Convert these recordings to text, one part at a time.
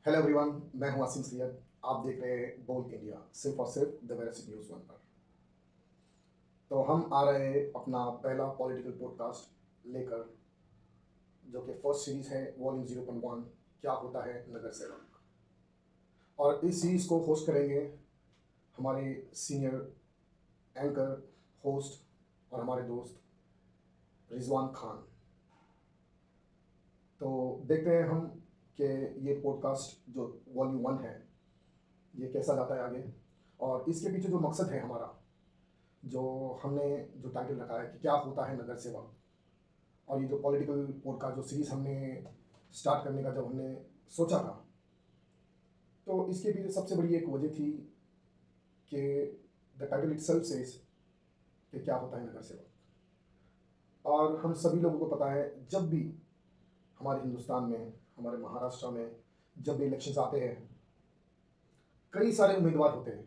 Hello everyone, मैं हूं आसिम सैयद। आप देख रहे हैं बोल इंडिया, सिर्फ और सिर्फ द वेरासिटी न्यूज़ वन पर। तो हम आ रहे हैं अपना पहला पॉलिटिकल पॉडकास्ट लेकर, जो कि फर्स्ट सीरीज है वॉल्यूम 0.1, क्या होता है नगर सेवक। और इस सीरीज को होस्ट करेंगे हमारे सीनियर एंकर, होस्ट और हमारे दोस्त रिजवान खान। तो देखते हैं हम कि ये पॉडकास्ट जो वॉल्यूम 1 है ये कैसा जाता है आगे, और इसके पीछे जो मकसद है हमारा, जो हमने जो टाइटल रखा है कि क्या होता है नगर सेवक। और ये जो पॉलिटिकल पॉडकास्ट जो सीरीज़ हमने स्टार्ट करने का जब हमने सोचा था, तो इसके पीछे सबसे बड़ी एक वजह थी कि द टाइटल इटसेल्फ सेज कि क्या होता है नगर सेवक। और हम सभी लोगों को पता है, जब भी हमारे हिंदुस्तान में, हमारे महाराष्ट्र में जब भी इलेक्शंस आते हैं, कई सारे उम्मीदवार होते हैं,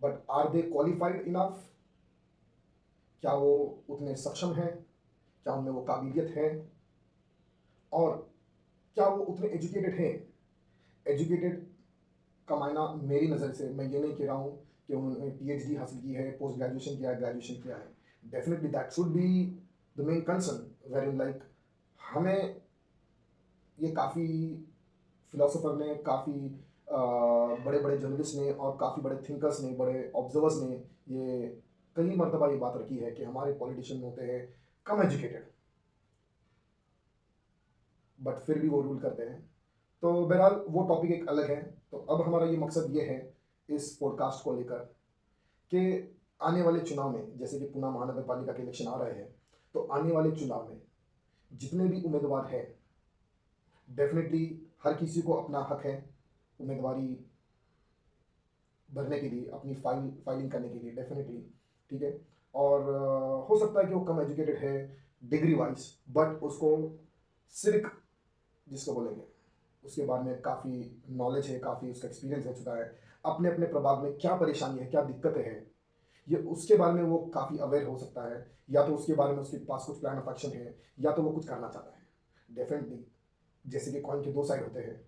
but are they qualified enough? क्या वो उतने सक्षम हैं? क्या उनमें वो काबिलियत है? और क्या वो उतने एजुकेटेड हैं? एजुकेटेड का मायना मेरी नज़र से, मैं ये नहीं कह रहा हूँ कि उन्होंने पीएचडी हासिल की है, पोस्ट ग्रेजुएशन किया है, ग्रेजुएशन किया है। Definitely that should be the main concern, wherein like हमें ये काफ़ी फिलोसोफर ने, काफ़ी बड़े बड़े जर्नलिस्ट ने और काफ़ी बड़े थिंकर्स ने, बड़े ऑब्जर्वर्स ने ये कई मरतबा ये बात रखी है कि हमारे पॉलिटिशियन होते हैं कम एजुकेटेड, बट फिर भी वो रूल करते हैं। तो बहरहाल वो टॉपिक एक अलग है। तो अब हमारा ये मकसद ये है इस पॉडकास्ट को लेकर कि आने वाले चुनाव में, जैसे कि पुणे महानगर पालिका के इलेक्शन आ रहे हैं, तो आने वाले चुनाव में जितने भी उम्मीदवार हैं, डेफिनेटली हर किसी को अपना हक है उम्मीदवारी भरने के लिए, अपनी फाइलिंग करने के लिए, डेफिनेटली। ठीक है। और हो सकता है कि वो कम एजुकेटेड है डिग्री वाइज, बट उसको सिर्फ, जिसको बोलेंगे, उसके बारे में काफ़ी नॉलेज है, काफ़ी उसका एक्सपीरियंस हो चुका है, अपने अपने प्रभाग में क्या परेशानी है, क्या दिक्कतें हैं, ये उसके बारे में वो काफ़ी अवेयर हो सकता है। या तो उसके बारे में उसके पास कुछ प्लान ऑफ एक्शन है, या तो वो कुछ करना चाहता है। डेफिनेटली जैसे कि कॉइन के दो साइड होते हैं,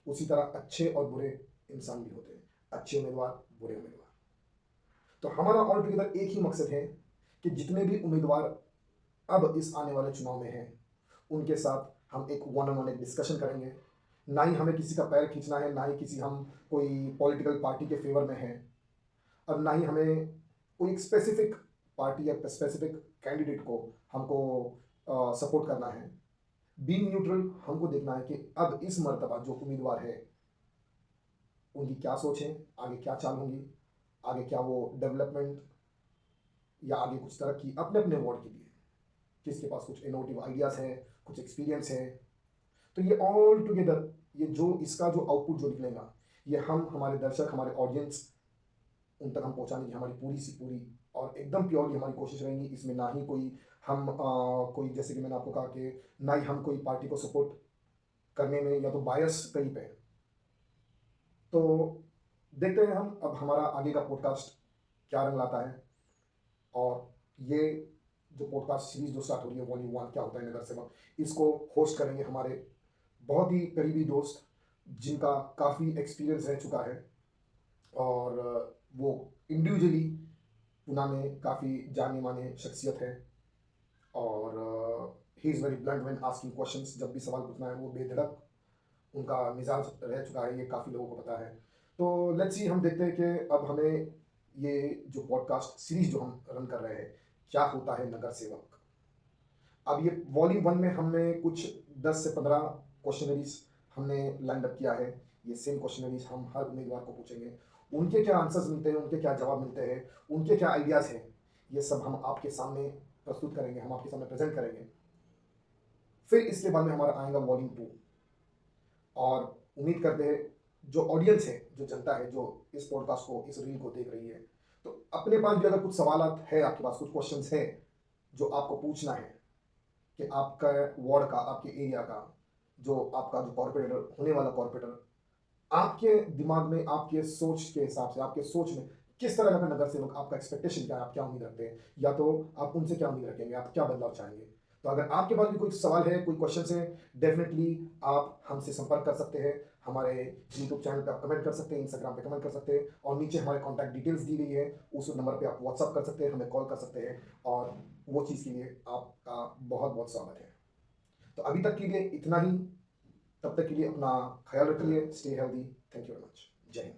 उसी तरह अच्छे और बुरे इंसान भी होते हैं, अच्छे उम्मीदवार, बुरे उम्मीदवार। तो हमारा ऑल टुगेदर एक ही मकसद है कि जितने भी उम्मीदवार अब इस आने वाले चुनाव में हैं, उनके साथ हम एक वन ऑन वन एक डिस्कशन करेंगे। ना ही हमें किसी का पैर खींचना है, ना ही किसी हम कोई पॉलिटिकल पार्टी के फेवर में हैं, और ना ही हमें कोई एक स्पेसिफिक पार्टी या स्पेसिफिक कैंडिडेट को हमको सपोर्ट करना है। बीइंग न्यूट्रल, हमको देखना है कि अब इस मर्तबा जो उम्मीदवार है उनकी क्या सोच है, आगे क्या चाल होंगी, आगे क्या वो डेवलपमेंट या आगे कुछ तरक्की अपने अपने वार्ड के लिए, किसके पास कुछ इनोवेटिव आइडियाज़ हैं, कुछ एक्सपीरियंस है। तो ये ऑल टुगेदर, ये जो इसका जो आउटपुट जो निकलेगा, ये हम, हमारे दर्शक, हमारे ऑडियंस, उन तक हम पहुंचाने की हमारी पूरी सी पूरी और एकदम प्योरली हमारी कोशिश रहेगी। इसमें ना ही कोई हम कोई, जैसे कि मैंने आपको कहा कि ना ही हम कोई पार्टी को सपोर्ट करने में या तो बायस कहीं पे। तो देखते हैं हम अब हमारा आगे का पॉडकास्ट क्या रंग लाता है। और ये जो पॉडकास्ट सीरीज जो स्टार्ट हो रही है वॉल्यूम 1, क्या होता है नगर सेवक, इसको होस्ट करेंगे हमारे बहुत ही करीबी दोस्त, जिनका काफ़ी एक्सपीरियंस रह चुका है, और वो इंडिविजुअली पुणे में काफ़ी जाने माने शख्सियत है। और he is very blunt when asking questions, जब भी सवाल पूछना है वो बेधड़क, उनका मिजाज रह चुका है, ये काफ़ी लोगों को पता है। तो लेट्स सी, हम देखते हैं कि अब हमें ये जो पॉडकास्ट सीरीज जो हम रन कर रहे हैं, क्या होता है नगर सेवक। अब ये वॉल्यूम 1 में हमने कुछ 10 से 15 क्वेश्चनरीज हमने लाइंड अप किया है। ये सेम क्वेश्चनरीज हम हर उम्मीदवार को पूछेंगे, उनके क्या आंसर्स मिलते हैं, उनके क्या जवाब मिलते हैं, उनके क्या आइडियाज़ हैं, ये सब हम आपके सामने प्रस्तुत करेंगे, हम आपके सामने प्रेजेंट करेंगे। फिर इसके बाद में हमारा आएगा वॉल्यूम 2। और उम्मीद करते हैं जो ऑडियंस है, जो जनता है, जो इस पॉडकास्ट को, इस रील को देख रही है, तो अपने पास भी अगर कुछ सवाल है, आपके पास कुछ क्वेश्चंस है जो आपको पूछना है, कि आपका वार्ड का, आपके एरिया का, जो आपका जो कॉर्पोरेटर होने वाला कॉर्पोरेटर, आपके दिमाग में, आपके सोच के हिसाब से, आपके सोच में किस तरह का नगर सेवक, आपका एक्सपेक्टेशन क्या है, आप क्या उम्मीद रखते हैं, या तो आप उनसे क्या उम्मीद रखेंगे, आप क्या बदलाव चाहेंगे। तो अगर आपके पास भी कोई सवाल है, कोई क्वेश्चन है, डेफिनेटली आप हमसे संपर्क कर सकते हैं। हमारे यूट्यूब चैनल पे आप कमेंट कर सकते हैं, इंस्टाग्राम पे कमेंट कर सकते हैं, और नीचे हमारे कॉन्टैक्ट डिटेल्स दी गई है, उस नंबर पे आप व्हाट्सअप कर सकते हैं, हमें कॉल कर सकते हैं, और वो चीज़ के लिए आपका बहुत बहुत स्वागत है। तो अभी तक के लिए इतना ही। तब तक के लिए अपना ख्याल रखिए, stay healthy. Thank you very much. जय हिंद।